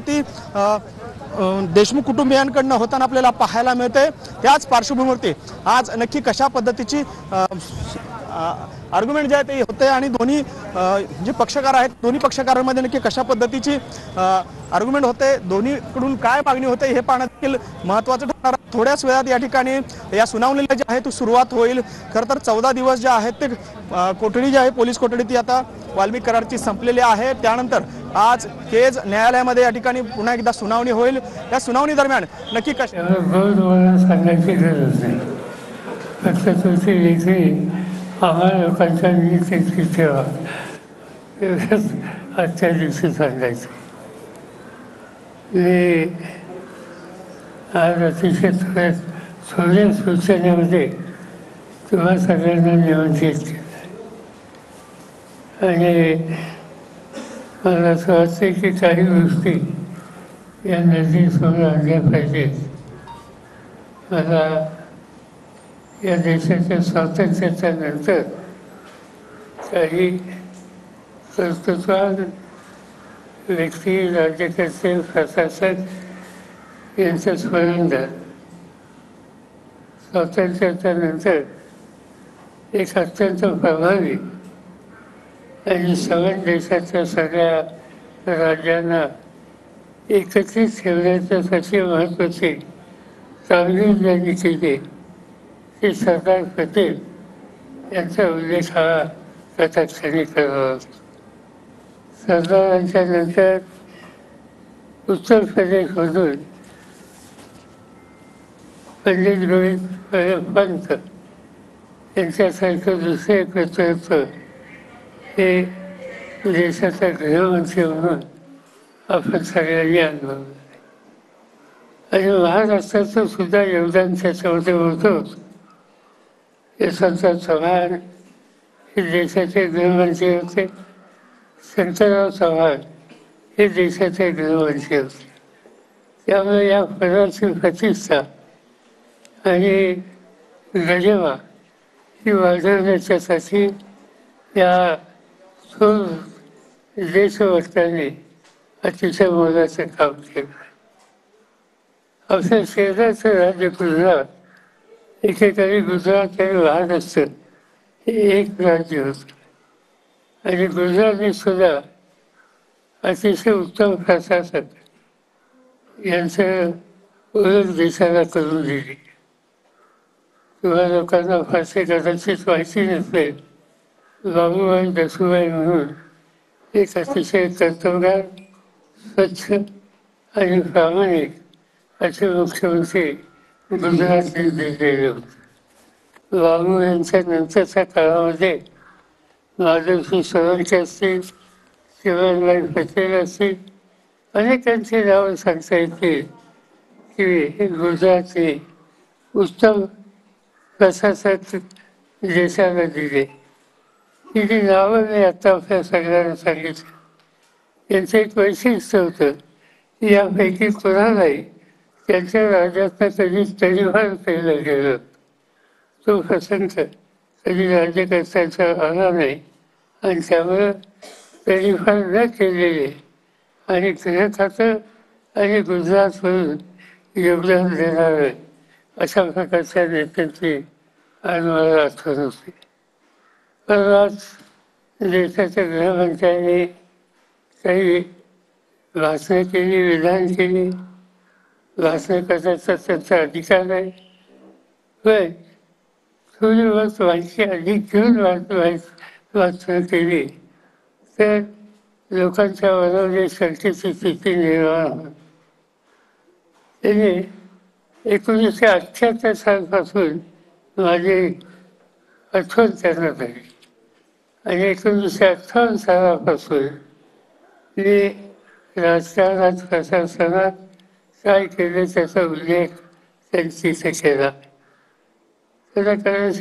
ती देशमुख कुटुंबियांकडनं होताना आपल्याला पाहायला मिळते। त्याच पार्श्वभूमीवरती आज नक्की कशा पद्धतीची आर्ग्युमेंट जे आहे ते होते आणि दोन्ही जे पक्षकार आहेत दोन्ही पक्षकारांमध्ये नक्की कशा पद्धतीची आर्ग्युमेंट होते, दोन्हीकडून काय मागणी होते हे पाहणं देखील महत्त्वाचं ठरणार आहे। थोड्याच वेळात या ठिकाणी या सुनावणीला जी आहे ती सुरुवात होईल। खरं तर 14 दिवस जे आहेत ते कोठडी जी आहे पोलीस कोठडी ती आता वाल्मिक कराडची संपलेली आहे। त्यानंतर आज केज न्यायालयामध्ये या ठिकाणी पुन्हा एकदा सुनावणी होईल। या सुनावणी दरम्यान नक्की सांगायची गरज नाही, फक्त तुमची लेखी आम्हाला लोकांच्या नीतीची ठेवा एवढंच आजच्या दिवशी सांगायचं। मी आज अतिशय थोड्या सूचनेमध्ये तुम्हा सगळ्यांना निमंत्रित केलं आणि मला असं वाटतं की काही गोष्टी या नदीसमोर आणल्या पाहिजेत। मला या देशाच्या स्वातंत्र्याच्या नंतर काही कर्तृत्ववान व्यक्ती, राज्यकर्ते, प्रशासक यांचं स्मरण झालं। स्वातंत्र्याच्या नंतर एक अत्यंत प्रभावी आणि समान देशाच्या सगळ्या राज्यांना एकत्रित ठेवण्याच्यासाठी महत्त्वाची कामगिरी ज्यांनी केली ते सरदार पटेल यांचा उल्लेख हा कथाक्षणी करावा। सरदारांच्या नंतर उत्तर प्रदेशमधून पंडित गोविंद पंत यांच्यासारखं दुसरे एक नेतृत्व हे देशाचा गृहमंत्री म्हणून आपण सगळ्यांनी अनुभवलं आणि महाराष्ट्राचं सुद्धा योगदान त्याच्यामध्ये होतं। यशवंतराव चव्हाण हे देशाचे गृहमंत्री होते, शंकरराव चव्हाण हे देशाचे गृहमंत्री होते। त्यामुळे या पदाची प्रतिष्ठा आणि गरिमा ही वाढवण्याच्यासाठी या थोर देशभक्तांनी अतिशय मोलाचं काम केलं। आपल्या शेजारचं राज्य गुजरात एकेकाळी गुजरात आणि महाराष्ट्र हे एक राज्य होतं आणि गुजरातने सुद्धा अतिशय उत्तम प्रशासक यांचं ओळख देशाला करून दिली। तुम्हा लोकांना फारसे कदाचित माहिती नसेल, बाबूभाई दसुभाई म्हणून एक अतिशय कर्तबगार, स्वच्छ आणि प्रामाणिक असे मुख्यमंत्री गुजरातने दिलेले होते। बाबू यांच्या नंतरच्या काळामध्ये माधवसिंग सोळंकी असतील, शिवाजीभाई पटेल असतील, अनेकांची नावं सांगता येतील की गुजरातने उत्तम प्रशासक देशाला दिले। ही जी नावं मी आता आपल्या सगळ्यांना सांगितलं यांचं एक वैशिष्ट्य होतं की यापैकी कोणालाही त्यांच्या राज्यातनं कधी तडीपार केलं गेलं, तो प्रसंग कधी राज्यकर्त्यांचा आला नाही आणि त्यामुळं तडीपार न केलेले आणि गृहखातं आणि गुजरातमधून योगदान देणारं अशा प्रकारच्या नेत्यांची आज मला आठवण होती। पण आज देशाच्या गृहमंत्र्यांनी काही भाषणं केली, विधान केली, भाषण करण्याचा त्यांचा अधिकार आहे, पण थोडी बहुत माहिती अधिक घेऊन भाषणं केली तर लोकांच्या मनामध्ये शंकेची स्थिती निर्माण होईल। त्यांनी 1978 सालपासून माझी आठवण त्यांना झाली आणि 1958 सालापासून मी राजकारणात, प्रशासनात काय केले त्याचा उल्लेख त्यांनी तिथे केला। त्याला करायचं